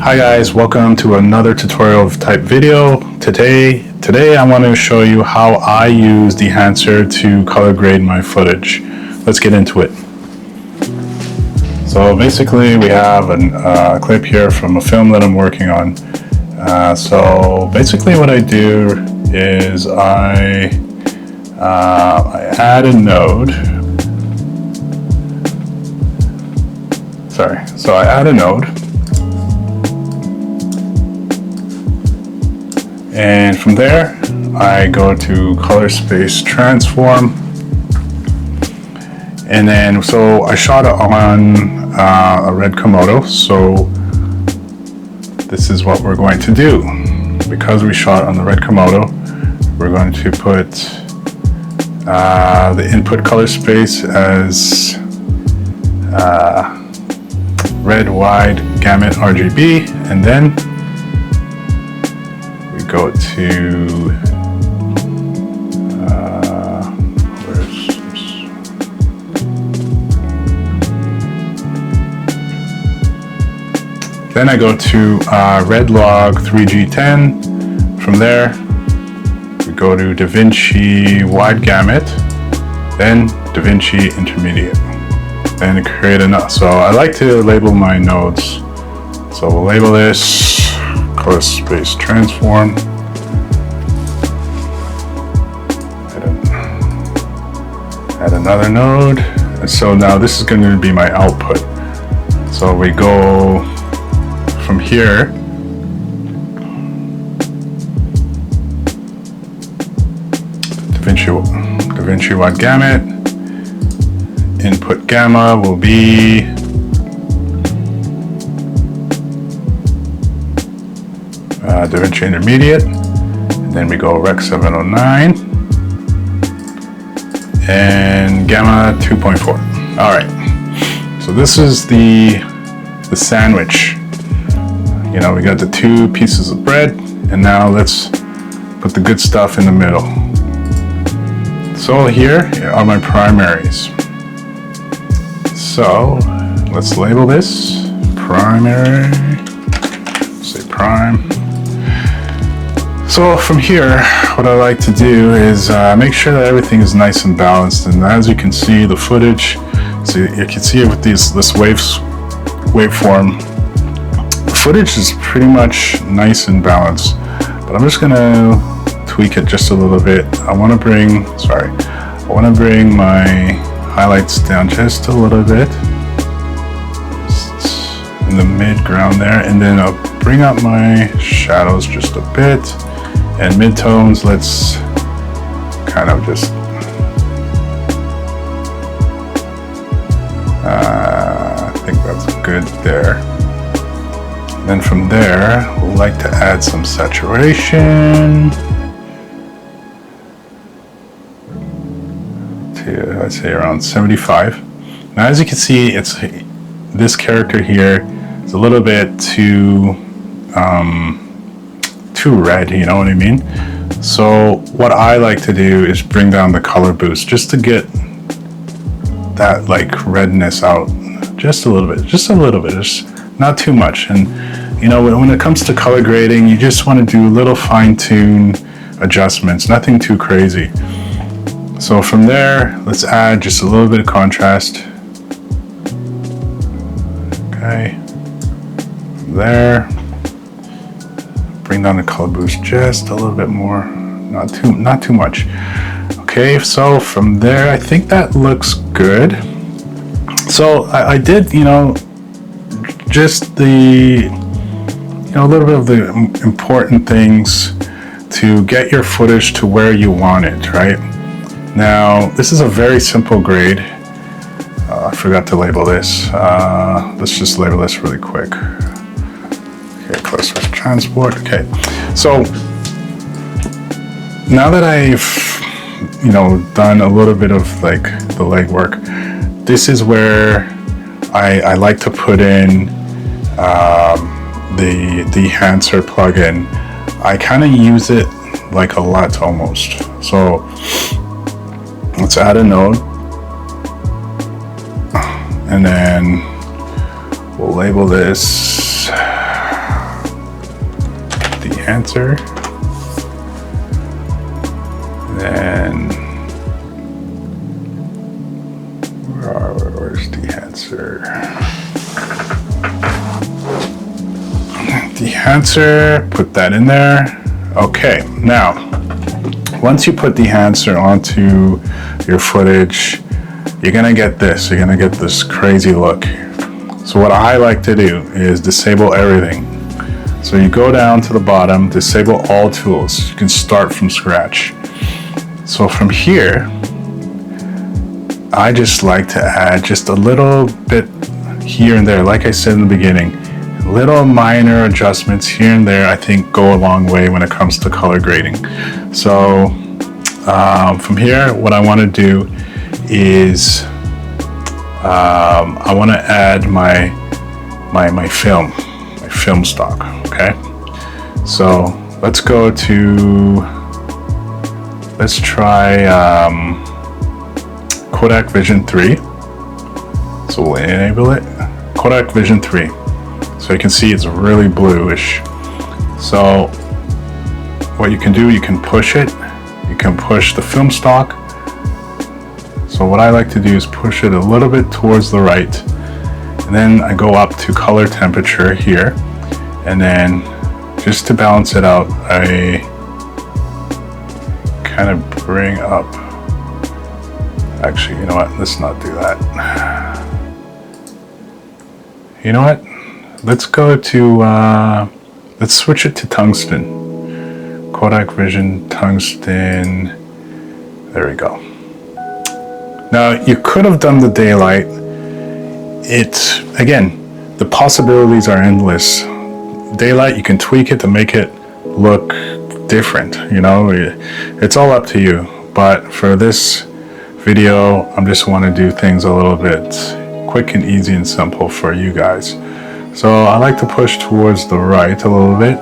Hi guys, welcome to another tutorial type video. Today I want to show you how I use Dehancer to color grade my footage. Let's get into it. So basically we have a clip here from a film that I'm working on. So basically what I do is I add a node. So I add a node. And from there, I go to color space transform. And then, so I shot it on a red Komodo. So this is what we're going to do. Because we shot on the red Komodo, we're going to put the input color space as red wide gamut RGB, and then we go to then I go to red log 3G10. From there we go to Davinci wide gamut, then Davinci intermediate, and create enough. So I like to label my nodes. So we'll label this color space transform. Add another node. And so now this is going to be my output. So we go from here. Davinci wide gamut. Input gamma will be Davinci intermediate, and then we go Rec 709 and gamma 2.4. All right, so this is the sandwich. You know, we got the two pieces of bread, and now let's put the good stuff in the middle. So here are my primaries. So let's label this primary, say prime. So from here, what I like to do is make sure that everything is nice and balanced. And as you can see, the footage, so you can see it with this waveform. The footage is pretty much nice and balanced, but I'm just gonna tweak it just a little bit. I want to bring my highlights down just a little bit, just in the mid ground there, and then I'll bring up my shadows just a bit, and midtones, let's kind of just I think that's good there. And then from there we'll like to add some saturation to, I'd say, around 75. Now as you can see, it's this character here is a little bit too red, you know what I mean? So what I like to do is bring down the color boost just to get that like redness out just a little bit, just not too much. And you know, when it comes to color grading, you just want to do little fine-tune adjustments, nothing too crazy. So from there, let's add just a little bit of contrast. Okay, from there, bring down the color boost just a little bit more, not too much. Okay, so from there, I think that looks good. So I did, you know, just the, you know, a little bit of the important things to get your footage to where you want it, right? Now, this is a very simple grade. I forgot to label this. Let's just label this really quick. Okay, color space transport. Okay, so now that I've, you know, done a little bit of like the legwork, this is where I like to put in the Dehancer plugin. I kind of use it like a lot almost. So let's add a node, and then we'll label this Dehancer. Then where's Dehancer? Dehancer, put that in there. Okay, now once you put Dehancer onto your footage, you're gonna get this. You're gonna get this crazy look. So what I like to do is disable everything. So you go down to the bottom, disable all tools. You can start from scratch. So from here, I just like to add just a little bit here and there. Like I said in the beginning, little minor adjustments here and there, I think go a long way when it comes to color grading. So from here, what I want to do is I want to add my film stock. Okay, so let's go to, let's try Kodak Vision 3. So we'll enable it. Kodak Vision 3. So you can see it's really bluish. So what you can do, you can push it. You can push the film stock. So what I like to do is push it a little bit towards the right. And then I go up to color temperature here. And then just to balance it out, I kind of bring up, actually, you know what, let's not do that. You know what, let's go to, let's switch it to tungsten. Kodak Vision Tungsten, there we go. Now you could have done the daylight. It's, again, the possibilities are endless. Daylight, you can tweak it to make it look different, you know, it's all up to you. But for this video, I just want to do things a little bit quick and easy and simple for you guys. So I like to push towards the right a little bit.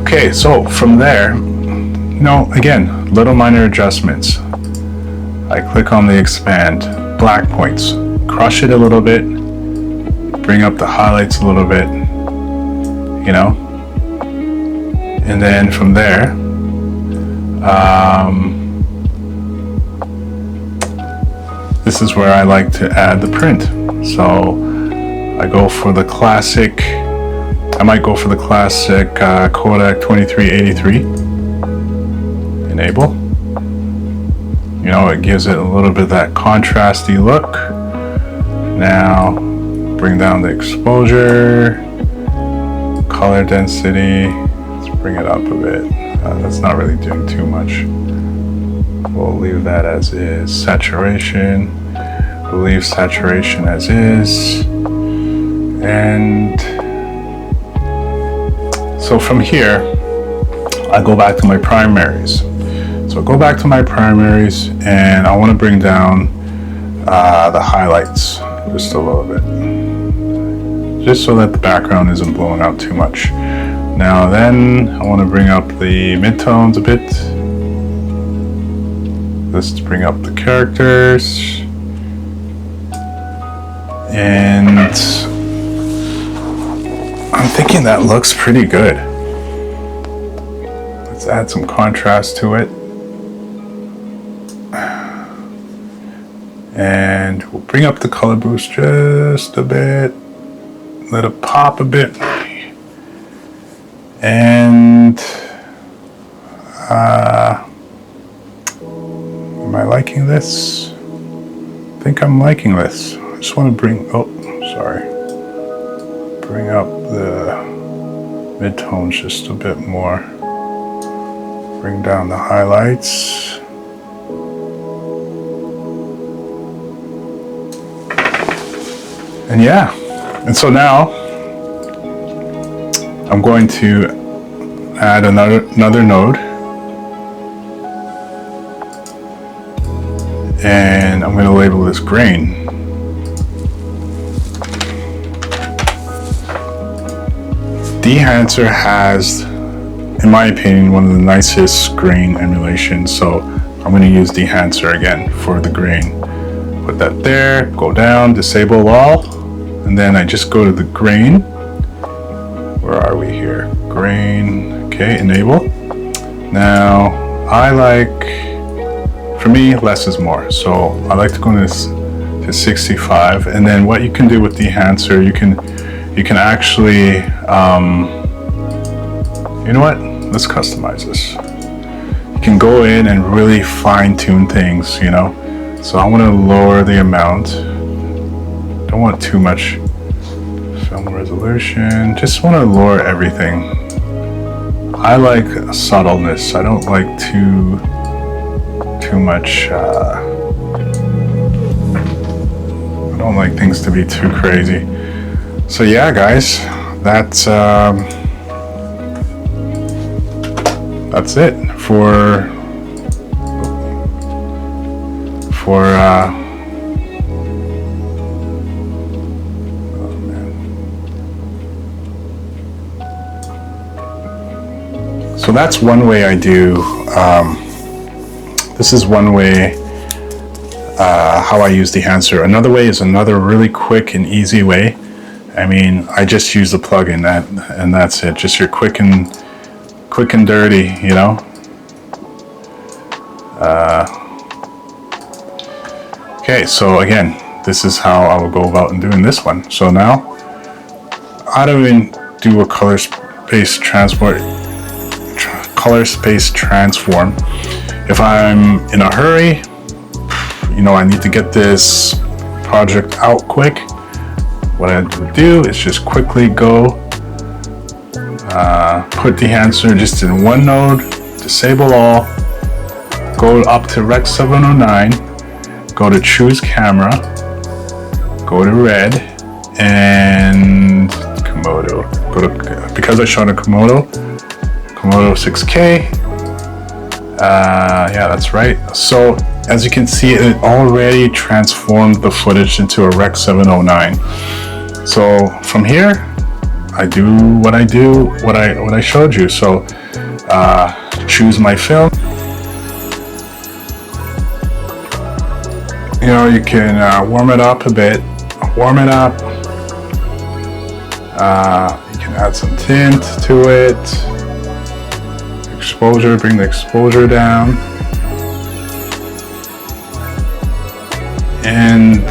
Okay, so from there, you know, again, little minor adjustments. I click on the expand, black points, crush it a little bit, bring up the highlights a little bit, you know, and then from there, this is where I like to add the print. So I go for the classic, I might go for the classic Kodak 2383, enable. You know, it gives it a little bit of that contrasty look. Now, bring down the exposure, color density, let's bring it up a bit. That's not really doing too much. We'll leave that as is. Saturation, we'll leave saturation as is. And so from here, I go back to my primaries. So go back to my primaries and I want to bring down the highlights just a little bit, just so that the background isn't blowing out too much. Now then, I want to bring up the midtones a bit. Let's bring up the characters. And I'm thinking that looks pretty good. Let's add some contrast to it. And we'll bring up the color boost just a bit. Let it pop a bit. And am I liking this? I think I'm liking this. I just want to bring, oh, sorry. Bring up the midtones just a bit more. Bring down the highlights. And yeah, and so now I'm going to add another node, and I'm going to label this grain. Dehancer has, in my opinion, one of the nicest grain emulations, so I'm going to use Dehancer again for the grain. Put that there, go down, disable all, and then I just go to the grain. Where are we here? Grain. Okay, enable. Now I like, for me, less is more. So I like to go to 65, and then what you can do with Dehancer, you can actually, you know what? Let's customize this. You can go in and really fine tune things, you know. So I want to lower the amount. Don't want too much film resolution. Just want to lower everything. I like subtleness. I don't like too much. I don't like things to be too crazy. So yeah, guys, that's it for oh man. So that's one way I do. This is one way how I use Dehancer. Another way is another really quick and easy way. I mean, I just use the plugin and that's it. Just your quick and dirty, you know. Okay, so again, this is how I will go about in doing this one. So now, I don't even do a color space transform. If I'm in a hurry, you know, I need to get this project out quick. What I would do is just quickly go, put Dehancer just in one node, disable all, go up to Rec 709, go to choose camera, go to red, and Komodo. Because I shot a Komodo 6K. Yeah, that's right. So as you can see, it already transformed the footage into a Rec 709. So from here, I do what I showed you. So choose my film. You know, you can warm it up a bit. You can add some tint to it. Exposure, bring the exposure down. And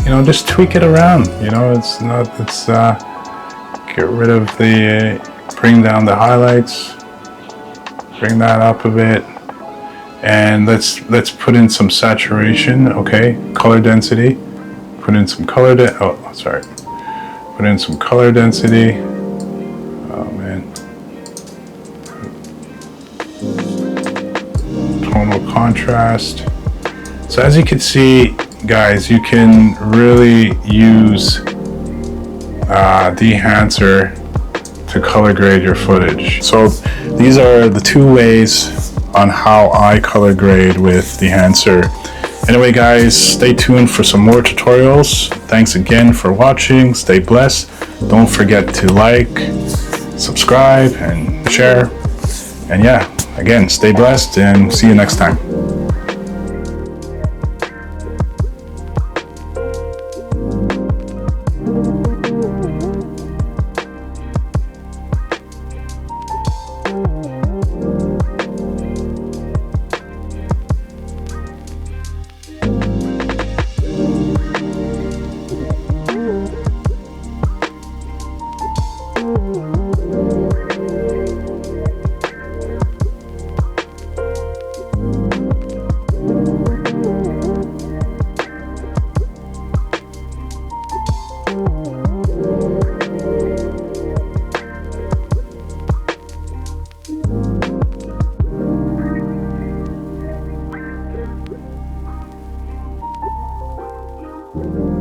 you know, just tweak it around. You know, it's get rid of bring down the highlights, bring that up a bit, and let's put in some saturation. Okay, color density. Put in some color Put in some color density. Oh man. Tonal contrast. So as you can see, guys, you can really use Dehancer to color grade your footage. So these are the two ways on how I color grade with Dehancer. Anyway, guys, stay tuned for some more tutorials. Thanks again for watching. Stay blessed. Don't forget to like, subscribe, and share. And yeah, again, stay blessed and see you next time. you.